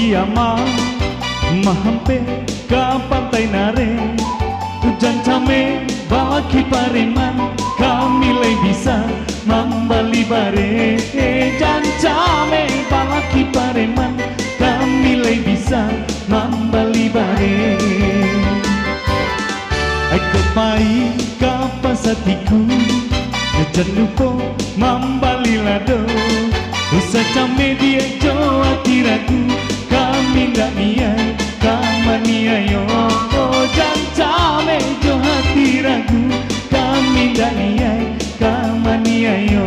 Piama mahampe ka pantai Nare hujan came balaki pareman kami lay bisa mambali bare jan came balaki pareman kami lay bisa mambali bare aku pai kapasatiku jangan lupa mambali lado usah came dia joa tiraku kami ndak niat kamaniayo jancame jo hati ragu kami ndak niat kamaniayo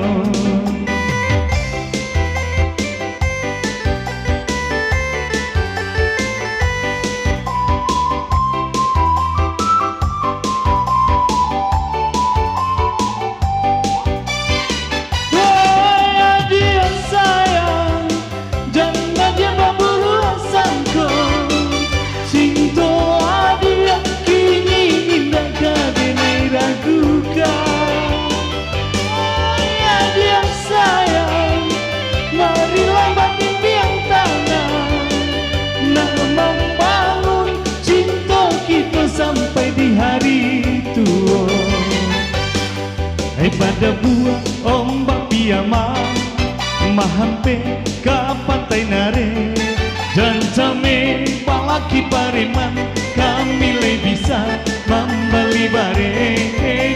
sampai di hari tua. Pada buah ombak Piama mahampe ka pantai Nare dan came palaki pareman kami lay bisa mambali bare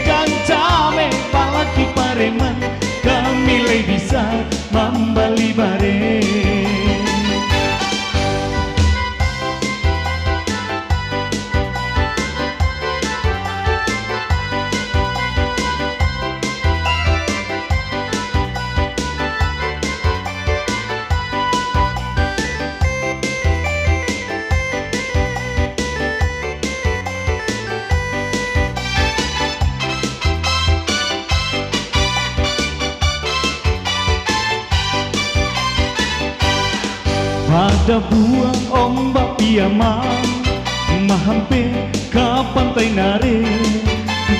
dan came palaki pareman kami lay bisa mambali bare. Pada buah ombak Piama mahampe ka pantai Nare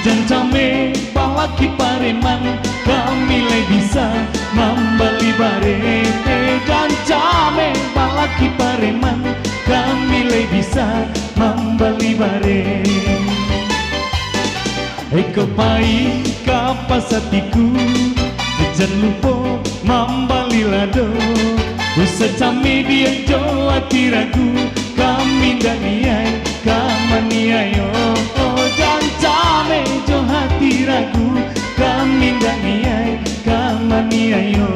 dan came balaki pareman kami lay bisa mambali bare dan came balaki pareman kami lay bisa mambali bare eko pai kapasatiku jangan lupa mambali lado usah came dia joa tiragu kami ndak niat kamaniayo jangan came jo hati ragu kami ndak niat kamaniayo.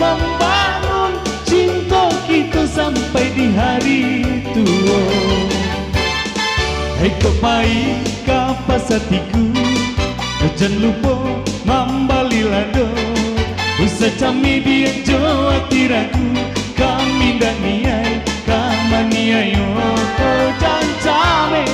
Membangun cinta kita sampai di hari tua. Eko pai kapasatiku jangan lupa mambali lado usah came dia joa tiraku kami ndak niat kamaniayo jangan came